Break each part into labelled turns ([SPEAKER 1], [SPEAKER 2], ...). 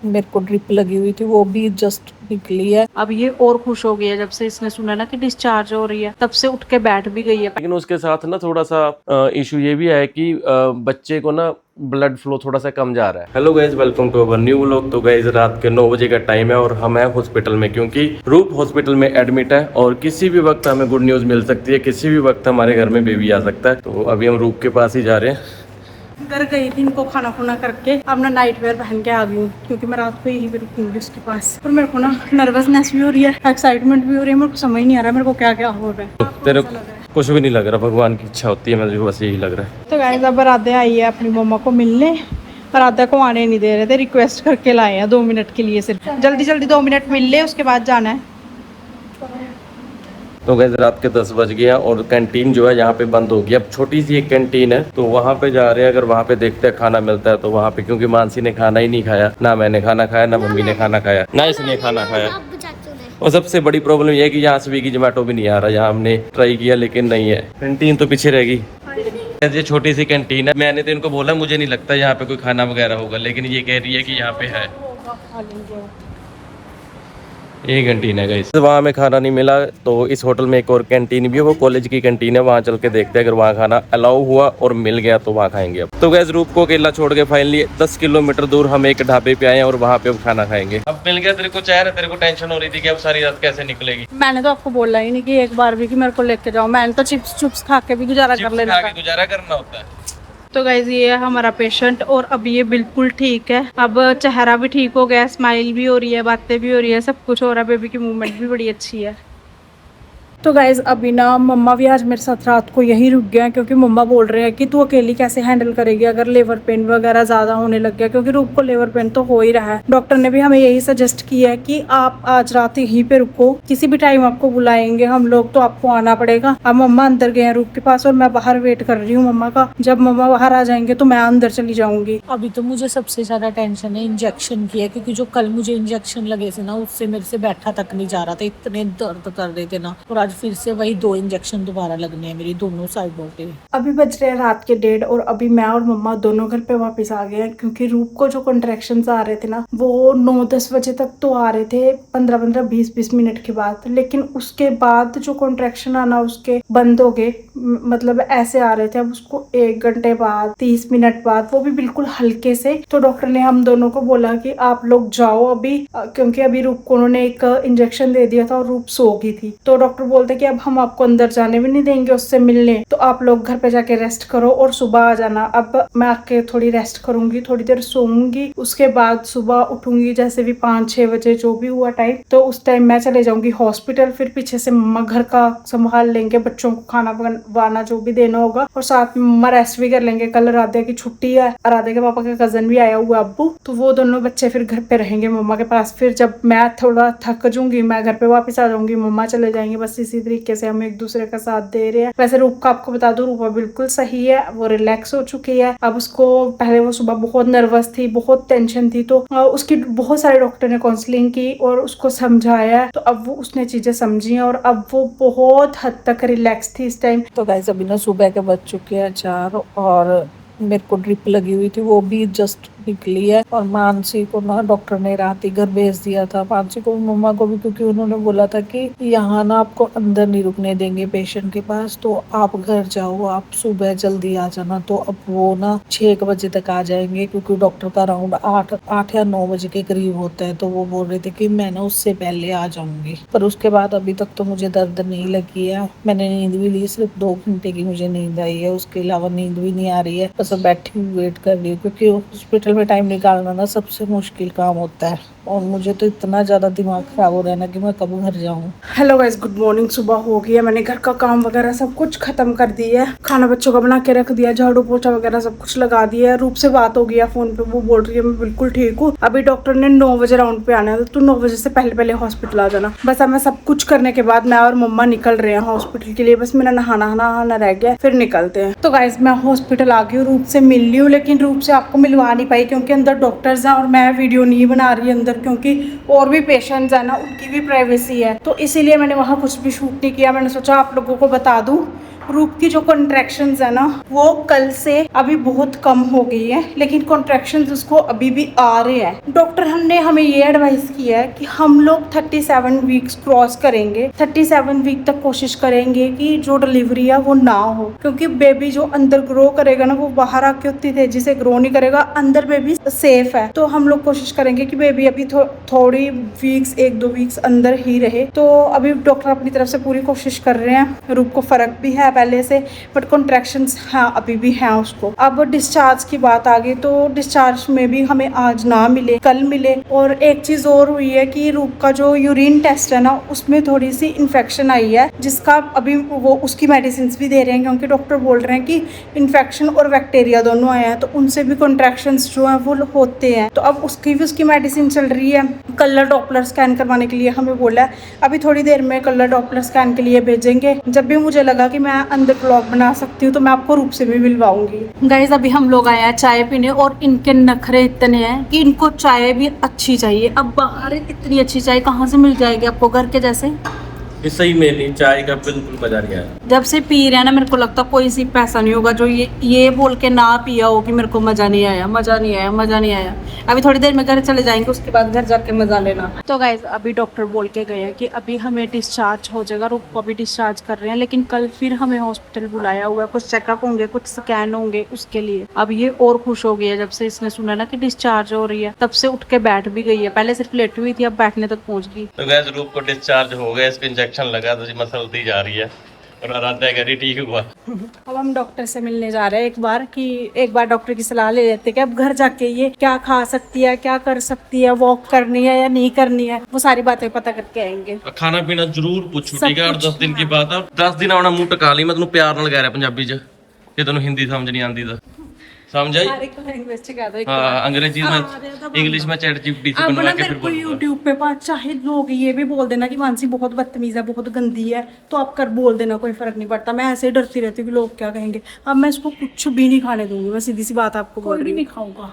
[SPEAKER 1] मेरे को ड्रिप लगी हुई थी वो भी जस्ट निकली है। अब ये और खुश हो गई है जब से इसने सुना ना कि डिस्चार्ज हो रही है, तब से उठ के बैठ भी गई है।
[SPEAKER 2] लेकिन उसके साथ ना थोड़ा सा इशू ये भी है कि बच्चे को ना ब्लड फ्लो थोड़ा सा कम जा रहा है। Hello guys, welcome to our new vlog. तो गाइज रात के 9 बजे का टाइम है और हम हैं हॉस्पिटल में, क्योंकि रूप हॉस्पिटल में एडमिट है और किसी भी वक्त हमें गुड न्यूज मिल सकती है, किसी भी वक्त हमारे घर में बेबी आ सकता है। तो अभी हम रूप के पास ही जा रहे हैं।
[SPEAKER 1] घर गई थी इनको खाना खुना करके, अब ना नाइट वेयर पहन के आ गई हूँ क्योंकि मैं रात को यहीं पे रुकूंगी उसके पास। और मेरे को ना नर्वसनेस भी हो रही है, एक्साइटमेंट भी हो रही है, मेरे को समझ नहीं आ रहा मेरे को क्या क्या हो रहा है।
[SPEAKER 2] तेरे कुछ भी नहीं लग रहा, भगवान की इच्छा होती है, मुझे बस यही लग रहा है।
[SPEAKER 1] तो गाइस अब राधे आई है अपनी मम्मा को मिलने, राधा को आने नहीं दे रहे थे, रिक्वेस्ट करके लाए हैं 2 मिनट के लिए, सिर्फ जल्दी जल्दी 2 मिनट मिल ले उसके बाद जाना है।
[SPEAKER 2] तो गैस रात के 10 बज गया और कैंटीन जो है यहाँ पे बंद हो गई। अब छोटी सी एक कैंटीन है तो वहाँ पे जा रहे हैं, अगर वहाँ पे देखते हैं खाना मिलता है तो वहाँ पे, क्योंकि मानसी ने खाना ही नहीं खाया, ना मैंने खाना खाया, ना मम्मी ने खाना खाया, ना इसने खाना खाया। और सबसे बड़ी प्रॉब्लम ये है कि यहाँ स्विगी जोमेटो भी नहीं आ रहा। यहाँ हमने ट्राई किया लेकिन नहीं है, कैंटीन तो पीछे रह गई। ये छोटी सी कैंटीन है, मैंने तो इनको बोला मुझे नहीं लगता यहाँ पे कोई खाना वगैरह होगा, लेकिन ये कह रही है कि यहाँ पे है। ये कैंटीन है गाइस। वहाँ हमें खाना नहीं मिला तो इस होटल में एक और कैंटीन भी है, वो कॉलेज की कैंटीन है, वहाँ चल के देखते हैं, अगर वहाँ खाना अलाउ हुआ और मिल गया तो वहाँ खाएंगे। अब तो गैस रूप को अकेला छोड़ के फाइनली 10 किलोमीटर दूर हम एक ढाबे पे आए हैं और वहाँ पे अब खाना खाएंगे। अब मिल गया। तेरे को चाह रहा, तेरे को टेंशन हो रही थी कि अब सारी रात कैसे निकलेगी।
[SPEAKER 1] मैंने तो आपको बोला ही नहीं कि एक बार भी कि मेरे को लेके जाओ, मैंने तो चिप्स चुप्स खा के भी गुजारा कर लेना,
[SPEAKER 2] गुजारा करना होता है।
[SPEAKER 1] तो गाइज ये है हमारा पेशेंट और अब ये बिल्कुल ठीक है, अब चेहरा भी ठीक हो गया, स्माइल भी हो रही है, बातें भी हो रही है, सब कुछ हो रहा है, बेबी की मूवमेंट भी बड़ी अच्छी है। तो गाइज अभी ना मम्मा भी आज मेरे साथ रात को यहीं रुक गया क्योंकि मम्मा बोल रहे हैं कि तू अकेली कैसे हैंडल करेगी अगर लेबर पेन वगैरह ज़्यादा होने लग गया, क्योंकि रूप को लेबर पेन तो हो ही रहा है। डॉक्टर ने भी हमें यही सजेस्ट किया है कि आप आज रात यहीं पे रुको, किसी भी टाइम आपको बुलाएंगे हम लोग तो आपको आना पड़ेगा। अब मम्मा अंदर गए हैं रूप के पास और मैं बाहर वेट कर रही हूँ मम्मा का, जब मम्मा बाहर आ जाएंगे तो मैं अंदर चली जाऊंगी। अभी तो मुझे सबसे ज्यादा टेंशन है इंजेक्शन की है, क्योंकि जो कल मुझे इंजेक्शन लगे थे ना उससे मेरे से बैठा तक नहीं जा रहा था, इतने दर्द कर रहे थे ना, और आज फिर से वही 2 इंजेक्शन दोबारा लगने हैं मेरी दोनों साइडों पे। अभी बज रहे हैं रात के 1:30 और अभी मैं और मम्मा दोनों घर पे वापस आ गए हैं, क्योंकि रूप को जो कॉन्ट्रैक्शंस आ रहे थे ना वो 9-10 बजे तक तो आ रहे थे, 15-15 20-20 मिनट के बाद, लेकिन उसके बाद जो कॉन्ट्रैक्शन आना उसके बंद हो गए, मतलब ऐसे आ रहे थे अब उसको 1 घंटे बाद 30 मिनट बाद, वो भी बिल्कुल हल्के से। तो डॉक्टर ने हम दोनों को बोला कि आप लोग जाओ अभी, क्योंकि अभी रूप को उन्होंने एक इंजेक्शन दे दिया था और रूप सो गई थी, तो डॉक्टर बोलते कि अब हम आपको अंदर जाने भी नहीं देंगे उससे मिलने, तो आप लोग घर पे जाके रेस्ट करो और सुबह आ जाना। अब मैं आके थोड़ी रेस्ट करूंगी, थोड़ी देर सोऊंगी, उसके बाद सुबह उठूंगी जैसे भी 5-6 बजे जो भी हुआ टाइम, तो उस टाइम मैं चले जाऊंगी हॉस्पिटल, फिर पीछे से मम्मा घर का संभाल लेंगे, बच्चों को खाना बनवाना जो भी देना होगा, और साथ में मम्मा रेस्ट भी कर लेंगे। कल राधे की छुट्टी है, राधे के पापा का कजन भी आया हुआ अब्बू, तो वो दोनों बच्चे फिर घर पे रहेंगे मम्मा के पास। फिर जब मैं थोड़ा थक जाऊंगी मैं घर पे वापस आ जाऊंगी, मम्मा चले जाएंगे। बस इसी तरीके से हम एक दूसरे का साथ दे रहे हैं। वैसे रूप का आपको बता दूं, रूपा बिल्कुल सही है, वो रिलैक्स हो चुकी है। अब उसको पहले वो सुबह बहुत नर्वस थी, बहुत टेंशन थी, तो उसकी बहुत सारे डॉक्टर ने काउंसलिंग की और उसको समझाया, तो अब वो उसने चीजें समझी और अब वो बहुत हद तक रिलैक्स थी इस टाइम। तो गाइस अभी ना सुबह के बज चुके हैं 4 और मेरे को ड्रिप लगी हुई थी वो भी जस्ट निकली है, और मानसी को ना डॉक्टर ने रात ही घर भेज दिया था, मानसी को मम्मा को भी, क्योंकि उन्होंने बोला था कि यहाँ ना आपको अंदर नहीं रुकने देंगे पेशेंट के पास, तो आप घर जाओ, आप सुबह जल्दी आ जाना। तो अब वो ना 6 बजे तक आ जाएंगे, क्योंकि डॉक्टर का अराउंड 8 या 9 बजे के करीब होता है, तो वो बोल रहे थे कि मैं ना उससे पहले आ जाऊंगी। पर उसके बाद अभी तक तो मुझे दर्द नहीं लगी है, मैंने नींद भी ली, सिर्फ 2 घंटे की मुझे नींद आई है, उसके अलावा नींद भी नहीं आ रही है, बस बैठी हुई वेट कर रही हूँ, क्योंकि हॉस्पिटल में टाइम निकालना ना सबसे मुश्किल काम होता है, और मुझे तो इतना ज़्यादा दिमाग खराब हो रहा है ना कि मैं कब घर जाऊँ। Hello guys, good morning. सुबह हो गई है, मैंने घर का काम वगैरह सब कुछ खत्म कर दिया है, खाना बच्चों का बना के रख दिया, झाड़ू पोछा वगैरह सब कुछ लगा दिया है। रूप से बात हो गई है फोन पे, वो बोल रही है मैं बिल्कुल ठीक हूँ। अभी डॉक्टर ने 9 बजे राउंड पे आना है, तो तू 9 बजे से पहले पहले हॉस्पिटल आ जाना। बस अब मैं सब कुछ करने के बाद मैं और मम्मा निकल रहे हैं हॉस्पिटल के लिए, बस मेरा नहाना रह गया, फिर निकलते हैं। तो गाइस मैं हॉस्पिटल आ गई हूँ, रूप से मिल ली हूँ, लेकिन रूप से आपको मिलवा नहीं पाई क्योंकि अंदर डॉक्टर्स हैं और मैं वीडियो नहीं बना रही अंदर, क्योंकि और भी पेशेंट्स है ना, उनकी भी प्राइवेसी है, तो इसीलिए मैंने वहाँ कुछ भी शूट नहीं किया। मैंने सोचा आप लोगों को बता दूं, रूप की जो कॉन्ट्रैक्शंस है ना वो कल से अभी बहुत कम हो गई है, लेकिन कॉन्ट्रैक्शंस उसको अभी भी आ रहे हैं। डॉक्टर हमने हमें ये एडवाइस किया है कि हम लोग 37 वीक्स क्रॉस करेंगे, 37 वीक तक कोशिश करेंगे कि जो डिलीवरी है वो ना हो, क्योंकि बेबी जो अंदर ग्रो करेगा ना वो बाहर आके उतनी तेजी से ग्रो नहीं करेगा, अंदर बेबी सेफ है। तो हम लोग कोशिश करेंगे कि बेबी अभी थोड़ी वीक्स 1-2 वीक्स अंदर ही रहे। तो अभी डॉक्टर अपनी तरफ से पूरी कोशिश कर रहे हैं। रूप को फर्क भी है पहले से, बट कॉन्ट्रैक्शंस हाँ अभी भी हैं उसको। अब डिस्चार्ज की बात आ गई तो डिस्चार्ज में भी हमें आज ना मिले, कल मिले। और एक चीज और हुई है कि रूप का जो यूरिन टेस्ट है ना उसमें थोड़ी सी इन्फेक्शन आई है, जिसका अभी वो उसकी मेडिसिन भी दे रहे हैं, क्योंकि डॉक्टर बोल रहे हैं कि इन्फेक्शन और बैक्टीरिया दोनों आए हैं तो उनसे भी कॉन्ट्रैक्शंस जो है वो होते हैं। तो अब उसकी मेडिसिन चल रही है। कलर डॉपलर स्कैन करवाने के लिए हमें बोला है, अभी थोड़ी देर में कलर डॉपलर स्कैन के लिए भेजेंगे। जब भी मुझे लगा कि मैं अंदर ब्लॉग बना सकती हूँ तो मैं आपको रूप से भी मिलवाऊंगी। गाइस अभी हम लोग आए हैं चाय पीने और इनके नखरे इतने हैं कि इनको चाय भी अच्छी चाहिए। अब बाहर इतनी अच्छी चाय कहाँ से मिल जाएगी आपको, घर के जैसे?
[SPEAKER 2] सही में नहीं, चाय का बिल्कुल मजा नहीं आया।
[SPEAKER 1] जब से पी रहे हैं ना मेरे को लगता कोई सी पैसा नहीं होगा जो ये बोल के ना पिया हो कि मेरे को मजा नहीं आया, मजा नहीं आया, मजा नहीं आया। अभी थोड़ी देर में घर चले जाएंगे, उसके बाद घर जाके मजा लेना। तो गाइज अभी डॉक्टर बोल के गए हैं कि अभी हमें डिस्चार्ज हो जाएगा, रूप को अभी डिस्चार्ज कर रहे हैं, लेकिन कल फिर हमें हॉस्पिटल बुलाया हुआ है, कुछ चेकअप होंगे, कुछ स्कैन होंगे उसके लिए। अब ये और खुश हो गई है जब से इसने सुना ना कि डिस्चार्ज हो रही है, तब से उठ के बैठ भी गई है। पहले सिर्फ लेटी हुई थी, अब बैठने तक पहुंच गई।
[SPEAKER 2] तो गैस रूप को डिस्चार्ज हो गया, इसको इंजेक्शन लगा तो मसलती जा रही है और आराध्या कह रही ठीक हुआ।
[SPEAKER 1] अब हम डॉक्टर से मिलने जा रहे हैं एक बार डॉक्टर की सलाह ले लेते हैं कि अब घर जाके ये क्या खा सकती है, क्या कर सकती है, वॉक करनी है या नहीं करनी है, वो सारी बातें पता करके आएंगे।
[SPEAKER 2] खाना पीना जरूर पूछो ठीक है, और 10 दिन की बात है, 10 दिन अपना मुंह टका ली। मैं तेन प्यार नाल कह रहा पंजाबी च, जे तेन हिंदी समझ नहीं आती तो समझ आई। हाँ अंग्रेजी में, इंग्लिश में चैट जीपीटी से बनवा के फिर बोलूंगा।
[SPEAKER 1] यूट्यूब पे चाहे लोग ये भी बोल देना कि मानसी बहुत बदतमीज है, बहुत गंदी है, तो आप कर बोल देना, कोई फर्क नहीं पड़ता। मैं ऐसे ही डरती रहती हूँ कि लोग क्या कहेंगे। अब मैं इसको कुछ भी नहीं खाने दूंगी, मैं सीधी सी बात आपको बोल रही हूँ। नहीं खाऊंगा।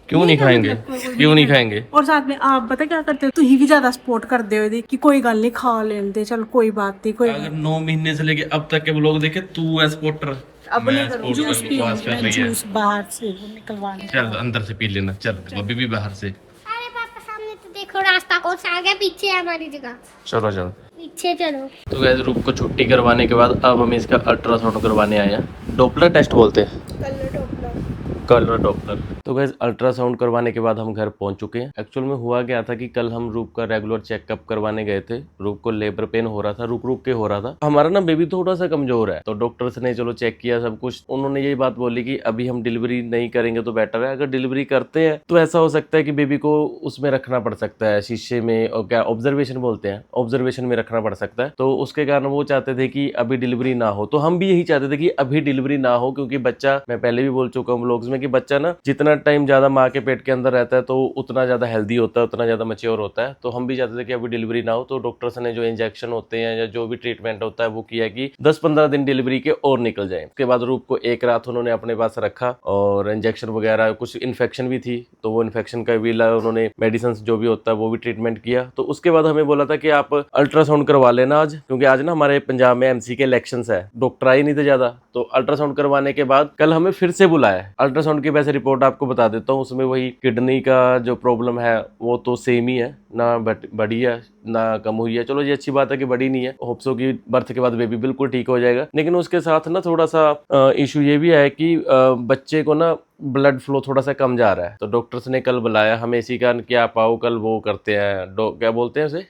[SPEAKER 2] क्यों नहीं खाएंगे, क्यों नहीं खाएंगे?
[SPEAKER 1] और साथ में आप पता क्या करते हो, तू ही भी ज्यादा सपोर्ट कर दे कि कोई गल नहीं, खा लेने दे, चल कोई बात नहीं। कोई
[SPEAKER 2] अगर 9 महीने से लेके अब तक के व्लॉग देखे, तू है सपोर्टर।
[SPEAKER 1] अब जूस बाहर से निकलवाने,
[SPEAKER 2] चल अंदर से पी लेना, चल अभी भी बाहर से।
[SPEAKER 3] अरे पापा सामने तो देखो, रास्ता कौन सा आ गया, पीछे है हमारी जगह,
[SPEAKER 2] चलो चलो
[SPEAKER 3] पीछे चलो।
[SPEAKER 2] तो गैस रूप को छुट्टी करवाने के बाद अब हम इसका अल्ट्रासाउंड करवाने आए हैं। डॉपलर टेस्ट बोलते हैं, कलर डॉपलर। तो गैस अल्ट्रासाउंड करवाने के बाद हम घर पहुंच चुके हैं। एक्चुअल में हुआ क्या था कि कल हम रूप का रेगुलर चेकअप करवाने गए थे। रूप को लेबर पेन हो रहा था, रुक रुक के हो रहा था। हमारा ना बेबी थोड़ा सा कमजोर है, तो डॉक्टर्स ने चलो चेक किया सब कुछ। उन्होंने यही बात बोली कि अभी हम डिलीवरी नहीं करेंगे तो बेटर है, अगर डिलीवरी करते हैं तो ऐसा हो सकता है कि बेबी को उसमें रखना पड़ सकता है, शीशे में, और क्या ऑब्जर्वेशन बोलते हैं, ऑब्जर्वेशन में रखना पड़ सकता है। तो उसके कारण वो चाहते थे कि अभी डिलीवरी ना हो, तो हम भी यही चाहते थे कि अभी डिलीवरी ना हो, क्योंकि बच्चा, मैं पहले भी बोल चुका हूँ व्लॉग्स में कि बच्चा ना जितना टाइम ज्यादा माँ के पेट के अंदर रहता है तो उतना ज्यादा हेल्दी होता है, उतना ज्यादा मैच्योर होता है। तो हम भी चाहते थे कि अभी डिलीवरी ना हो। तो डॉक्टर्स ने जो इंजेक्शन होते हैं या जो भी ट्रीटमेंट होता है वो किया कि 10-15 दिन डिलीवरी के और निकल जाए। उसके बाद रूप को एक रात उन्होंने अपने पास रखा और इंजेक्शन वगैरह, कुछ इन्फेक्शन भी थी तो वो इन्फेक्शन का भी उन्होंने मेडिसिन जो भी होता है वो भी ट्रीटमेंट किया। तो उसके बाद हमें बोला था कि आप अल्ट्रासाउंड करवा लेना आज, क्योंकि आज ना हमारे पंजाब में एमसी के इलेक्शंस है, डॉक्टर आए नहीं थे ज्यादा। तो अल्ट्रासाउंड करवाने के बाद कल हमें फिर से बुलाया। अल्ट्रासाउंड की वैसे रिपोर्ट आपको बता देता हूँ, उसमें वही किडनी का जो प्रॉब्लम है वो तो सेम ही है, ना बढ़ी है ना कम हुई है। चलो ये अच्छी बात है कि बड़ी नहीं है, होप सो कि बर्थ के बाद बेबी बिल्कुल ठीक हो जाएगा। लेकिन उसके साथ ना थोड़ा सा इशू ये भी है कि बच्चे को ना ब्लड फ्लो थोड़ा सा कम जा रहा है। तो डॉक्टर्स ने कल बुलाया हमें इसी कारण कि आप आओ, कल वो करते हैं, क्या बोलते हैं उसे,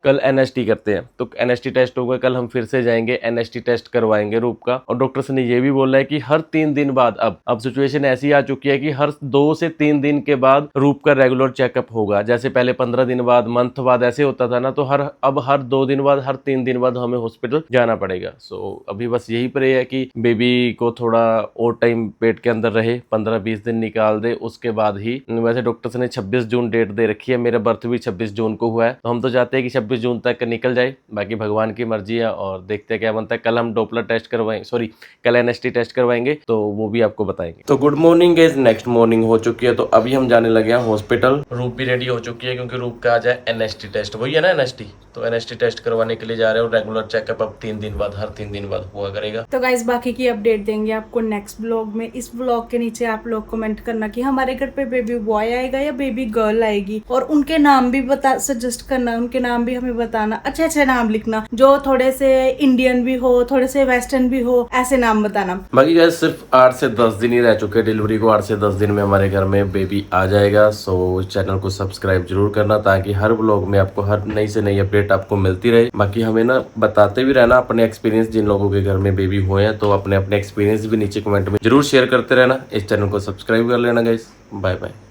[SPEAKER 2] कल एनएसटी करते हैं। तो एनएसटी टेस्ट होगा, कल हम फिर से जाएंगे एनएसटी टेस्ट करवाएंगे रूप का। और डॉक्टर्स ने ये भी बोला है कि हर 3 दिन बाद, अब सिचुएशन ऐसी आ चुकी है कि हर 2 से 3 दिन के बाद रूप का रेगुलर चेकअप होगा। जैसे पहले 15 दिन बाद, मंथ बाद ऐसे होता था ना, तो अब हर 2 दिन बाद, हर 3 दिन बाद हमें हॉस्पिटल जाना पड़ेगा। सो अभी बस यही प्रे है कि बेबी को थोड़ा और टाइम पेट के अंदर रहे, 15-20 दिन निकाल दे, उसके बाद ही। वैसे डॉक्टर्स ने 26 जून डेट दे रखी है, मेरा बर्थ भी 26 जून को हुआ है, तो हम तो चाहते हैं कि 26 21 जून तक निकल जाए, बाकी भगवान की मर्जी है और देखते हैं क्या बनता है। कल हम डोपलर टेस्ट करवाएंगे, सॉरी कल एनएसटी टेस्ट करवाएंगे, तो वो भी आपको बताएंगे। तो good morning guys, next morning हो चुकी है, तो अभी हम जाने लगे हैं हॉस्पिटल। रूप भी रेडी हो चुकी है क्योंकि रूप का आज है एनएसटी टेस्ट, वही है ना एनएसटी, तो एनएसटी टेस्ट करवाने के लिए जा रहे हो। रेगुलर चेकअप अब 3 दिन बाद, हर 3 दिन बाद हुआ करेगा।
[SPEAKER 1] तो गाइस बाकी की अपडेट देंगे आपको नेक्स्ट ब्लॉग में। इस ब्लॉग के नीचे आप लोग कमेंट करना कि हमारे घर पे बेबी बॉय आएगा या बेबी गर्ल आएगी, और उनके नाम भी बता सजेस्ट करना, उनके नाम भी हमें बताना, अच्छे अच्छे नाम लिखना, जो थोड़े से इंडियन भी हो, थोड़े से वेस्टर्न भी हो, ऐसे नाम बताना।
[SPEAKER 2] बाकी गाइस सिर्फ 8 से 10 दिन ही रह चुके हैं डिलीवरी को, 8 से 10 दिन में हमारे घर में बेबी आ जाएगा। सो चैनल को सब्सक्राइब जरूर करना ताकि हर ब्लॉग में आपको हर नई से नई अपडेट आपको मिलती रहे। बाकी हमें ना बताते भी रहना अपने एक्सपीरियंस, जिन लोगों के घर में बेबी हुए हैं तो अपने अपने एक्सपीरियंस भी नीचे कमेंट में जरूर शेयर करते रहना। इस चैनल को सब्सक्राइब कर लेना गाइस। Bye bye.